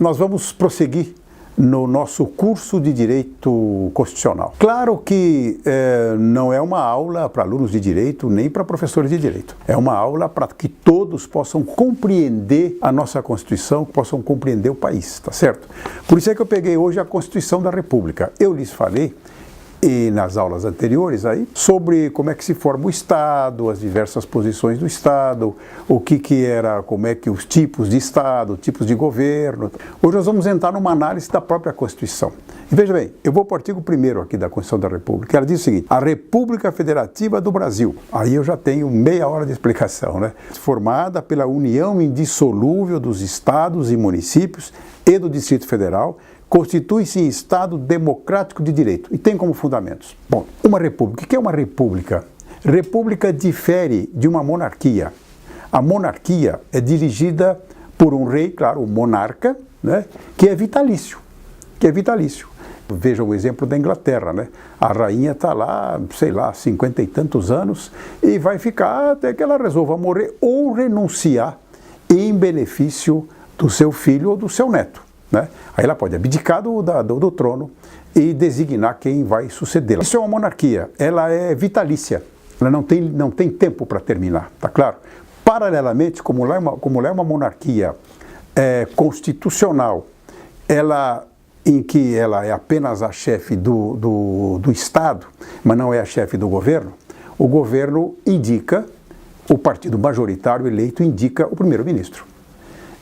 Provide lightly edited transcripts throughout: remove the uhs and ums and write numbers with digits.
nós vamos prosseguir no nosso curso de Direito Constitucional. Claro que não é uma aula para alunos de Direito, nem para professores de Direito. É uma aula para que todos possam compreender a nossa Constituição, possam compreender o país, tá certo? Por isso é que eu peguei hoje a Constituição da República. Eu lhes falei, e nas aulas anteriores aí, sobre como é que se forma o Estado, as diversas posições do Estado, o que era, como é que os tipos de Estado, tipos de governo. Hoje nós vamos entrar numa análise da própria Constituição. E veja bem, eu vou para o artigo 1º aqui da Constituição da República. Ela diz o seguinte: a República Federativa do Brasil. Aí eu já tenho meia hora de explicação, né? Formada pela união indissolúvel dos estados e municípios e do Distrito Federal, constitui-se em Estado democrático de direito e tem como fundamentos. Bom, uma república. O que é uma república? República difere de uma monarquia. A monarquia é dirigida por um rei, claro, o monarca, né, que é vitalício. Veja o exemplo da Inglaterra, né? A rainha está lá, sei lá, 50 e tantos anos e vai ficar até que ela resolva morrer ou renunciar em benefício do seu filho ou do seu neto. Né? Aí ela pode abdicar do trono e designar quem vai sucedê-la. Isso é uma monarquia, ela é vitalícia, ela não tem tempo para terminar, tá claro? Paralelamente, como ela é uma monarquia constitucional, em que ela é apenas a chefe do Estado, mas não é a chefe do governo, o governo indica, o partido majoritário eleito indica o primeiro-ministro.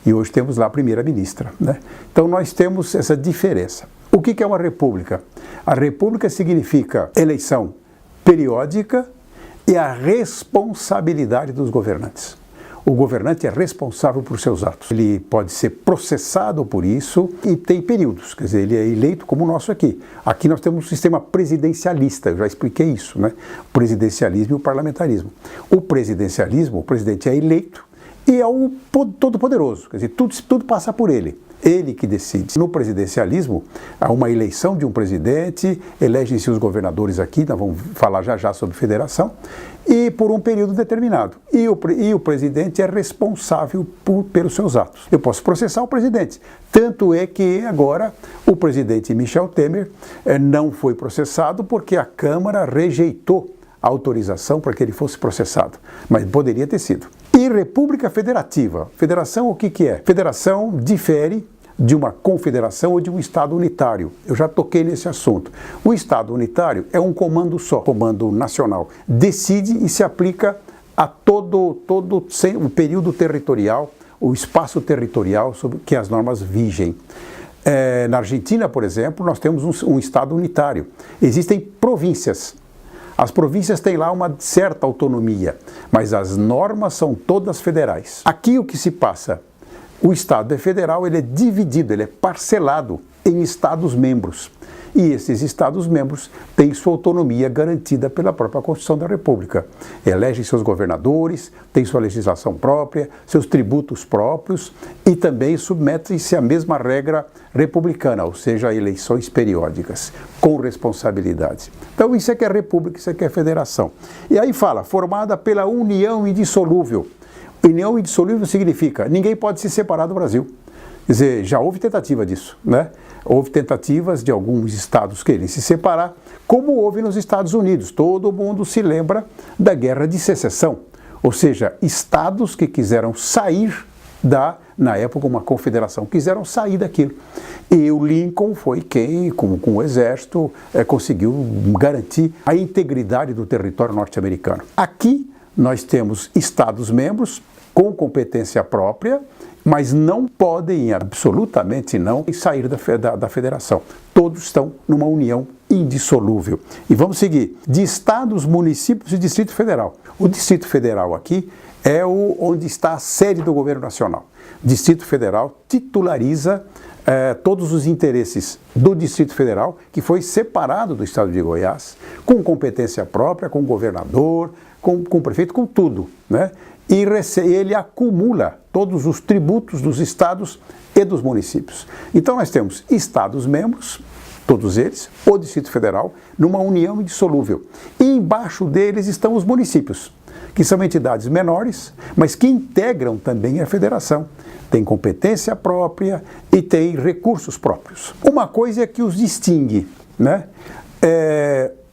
E hoje temos lá a primeira-ministra, né? Então nós temos essa diferença. O que é uma república? A república significa eleição periódica e a responsabilidade dos governantes. O governante é responsável por seus atos. Ele pode ser processado por isso e tem períodos, quer dizer, ele é eleito como o nosso aqui. Aqui nós temos um sistema presidencialista, eu já expliquei isso, né? O presidencialismo e o parlamentarismo. O presidencialismo, o presidente é eleito e é o todo-poderoso, quer dizer, tudo passa por ele. Ele que decide. No presidencialismo, há uma eleição de um presidente, elegem-se os governadores aqui, nós vamos falar já sobre federação, e por um período determinado. E o presidente é responsável pelos seus atos. Eu posso processar o presidente. Tanto é que agora o presidente Michel Temer não foi processado porque a Câmara rejeitou a autorização para que ele fosse processado, mas poderia ter sido. E República Federativa. Federação, o que é? Federação difere de uma confederação ou de um Estado unitário. Eu já toquei nesse assunto. O Estado unitário é um comando só, comando nacional. Decide e se aplica a todo o período territorial, o espaço territorial sobre que as normas vigem. Na Argentina, por exemplo, nós temos um Estado unitário. Existem províncias. As províncias têm lá uma certa autonomia, mas as normas são todas federais. Aqui o que se passa? O Estado é federal, ele é dividido, ele é parcelado em Estados-membros. E esses Estados-membros têm sua autonomia garantida pela própria Constituição da República. Elegem seus governadores, têm sua legislação própria, seus tributos próprios e também submetem-se à mesma regra republicana, ou seja, a eleições periódicas, com responsabilidade. Então isso é que é república, isso é que é federação. E aí fala, formada pela união indissolúvel. União indissolúvel significa, ninguém pode se separar do Brasil. Quer dizer, já houve tentativa disso, né? Houve tentativas de alguns estados quererem se separar, como houve nos Estados Unidos. Todo mundo se lembra da Guerra de Secessão, ou seja, estados que quiseram sair na época, uma confederação, quiseram sair daquilo. E o Lincoln foi quem, com o exército, conseguiu garantir a integridade do território norte-americano. Aqui nós temos estados-membros com competência própria, mas não podem, absolutamente não, sair da federação. Todos estão numa união indissolúvel. E vamos seguir. De estados, municípios e Distrito Federal. O Distrito Federal aqui é onde está a sede do governo nacional. Distrito Federal titulariza todos os interesses do Distrito Federal, que foi separado do estado de Goiás, com competência própria, com governador, com prefeito, com tudo, né? E ele acumula todos os tributos dos estados e dos municípios. Então nós temos estados-membros, todos eles, o Distrito Federal, numa união indissolúvel. E embaixo deles estão os municípios, que são entidades menores, mas que integram também a federação. Tem competência própria e tem recursos próprios. Uma coisa é que os distingue, né?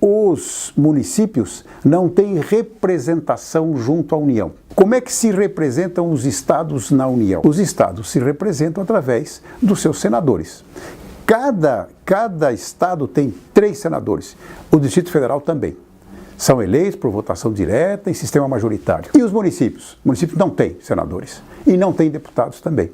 Os municípios não têm representação junto à União. Como é que se representam os estados na União? Os estados se representam através dos seus senadores. Cada estado tem 3 senadores. O Distrito Federal também. São eleitos por votação direta em sistema majoritário. E os municípios? Os municípios não têm senadores e não têm deputados também.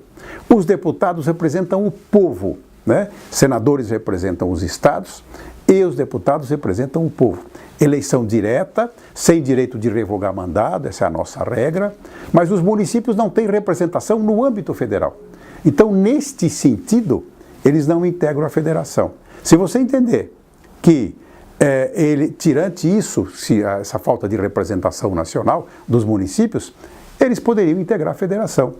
Os deputados representam o povo, né? Senadores representam os estados e os deputados representam o povo. Eleição direta, sem direito de revogar mandado, essa é a nossa regra, mas os municípios não têm representação no âmbito federal. Então, neste sentido, eles não integram a federação. Se você entender que tirante isso, essa falta de representação nacional dos municípios, eles poderiam integrar a federação.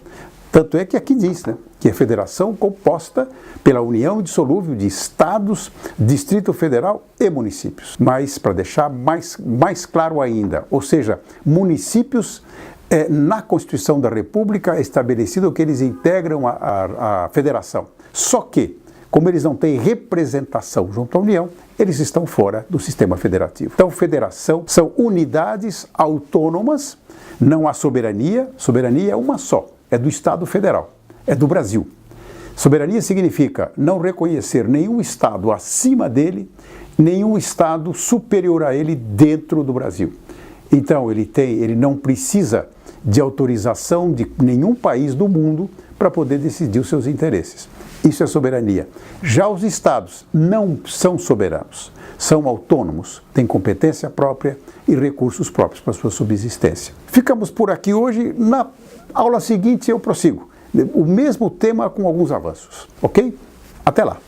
Tanto é que aqui diz, né, que é federação composta pela união indissolúvel de estados, Distrito Federal e municípios. Mas, para deixar mais claro ainda, ou seja, municípios, na Constituição da República é estabelecido que eles integram a federação. Só que, como eles não têm representação junto à União, eles estão fora do sistema federativo. Então, federação são unidades autônomas, não há soberania, soberania é uma só, é do Estado Federal, é do Brasil. Soberania significa não reconhecer nenhum Estado acima dele, nenhum Estado superior a ele dentro do Brasil. Então, ele não precisa de autorização de nenhum país do mundo para poder decidir os seus interesses. Isso é soberania. Já os estados não são soberanos, são autônomos, têm competência própria e recursos próprios para sua subsistência. Ficamos por aqui hoje. Na aula seguinte eu prossigo. O mesmo tema com alguns avanços, ok? Até lá!